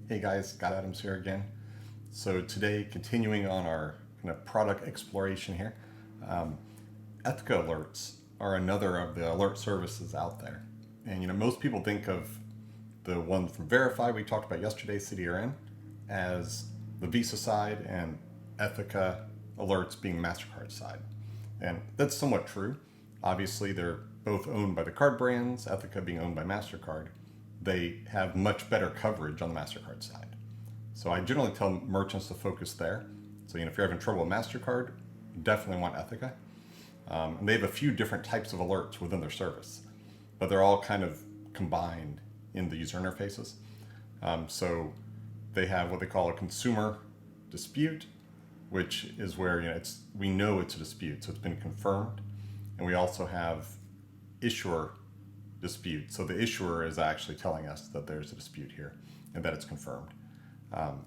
Hey guys, Scott Adams here again. So today, continuing on our kind of product exploration here, Ethoca Alerts are another of the alert services out there. And most people think of the one from Verify we talked about yesterday, CDRN, as the Visa side and Ethoca Alerts being Mastercard side. And that's somewhat true. Obviously, they're both owned by the card brands, Ethoca being owned by Mastercard. They have much better coverage on the Mastercard side. So I generally tell merchants to focus there. So if you're having trouble with Mastercard, you definitely want Ethoca. And they have a few different types of alerts within their service, but they're all kind of combined in the user interfaces. So they have what they call a consumer dispute, which is where we know it's a dispute, so it's been confirmed. And we also have issuer dispute. So the issuer is actually telling us that there's a dispute here and that it's confirmed. And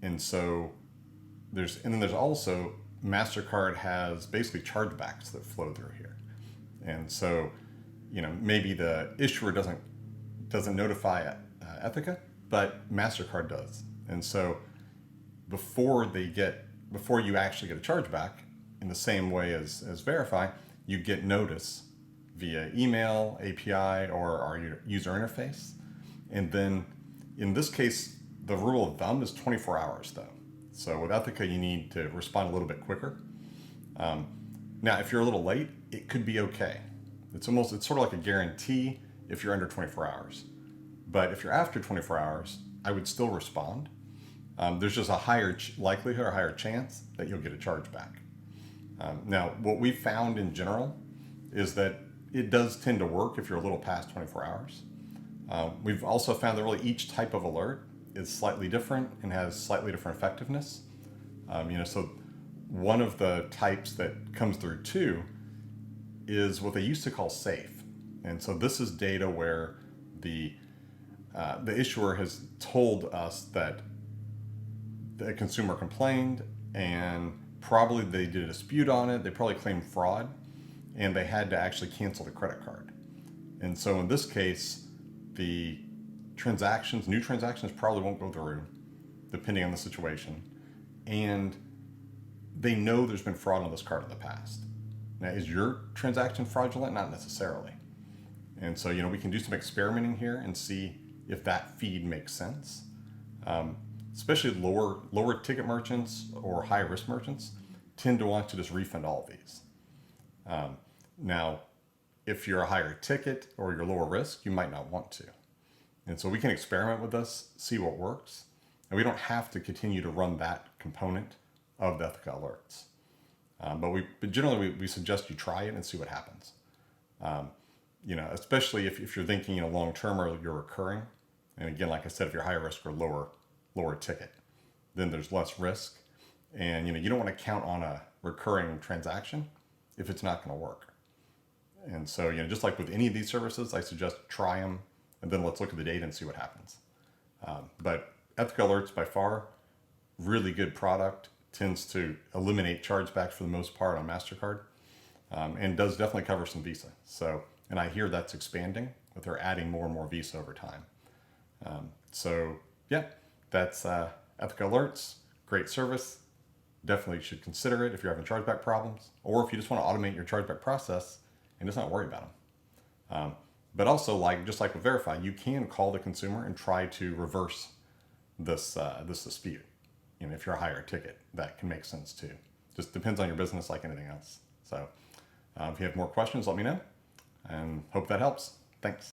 then there's also Mastercard has basically chargebacks that flow through here. And so, maybe the issuer doesn't notify Ethoca, but Mastercard does. And so before you actually get a chargeback, in the same way as Verify, you get notice via email, API, or our user interface. And then in this case, the rule of thumb is 24 hours though. So with Ethoca, you need to respond a little bit quicker. Now, if you're a little late, it could be okay. It's sort of like a guarantee if you're under 24 hours. But if you're after 24 hours, I would still respond. There's just a higher likelihood or higher chance that you'll get a chargeback. Now, what we've found in general is that it does tend to work if you're a little past 24 hours. We've also found that really each type of alert is slightly different and has slightly different effectiveness. So one of the types that comes through too is what they used to call safe. And so this is data where the issuer has told us that the consumer complained and probably they did a dispute on it. They probably claimed fraud and they had to actually cancel the credit card. And so in this case, the new transactions probably won't go through depending on the situation. And they know there's been fraud on this card in the past. Now, is your transaction fraudulent? Not necessarily. And so, we can do some experimenting here and see if that feed makes sense. Especially lower ticket merchants or high risk merchants tend to want to just refund all of these. Now, if you're a higher ticket or you're lower risk, you might not want to. And so we can experiment with this, see what works. And we don't have to continue to run that component of the Ethoca Alerts. But generally we suggest you try it and see what happens. Especially if you're thinking long term or you're recurring. And again, like I said, if you're higher risk or lower ticket, then there's less risk. And you don't want to count on a recurring transaction if it's not going to work. And so, just like with any of these services, I suggest try them and then let's look at the data and see what happens. But Ethoca Alerts by far, really good product, tends to eliminate chargebacks for the most part on Mastercard, and does definitely cover some Visa. So, and I hear that's expanding, but they're adding more and more Visa over time. That's Ethoca Alerts, great service. Definitely should consider it if you're having chargeback problems, or if you just want to automate your chargeback process and just not worry about them. But also, just like with Verify, you can call the consumer and try to reverse this dispute. If you're a higher ticket, that can make sense too. Just depends on your business, like anything else. So, if you have more questions, let me know, and hope that helps. Thanks.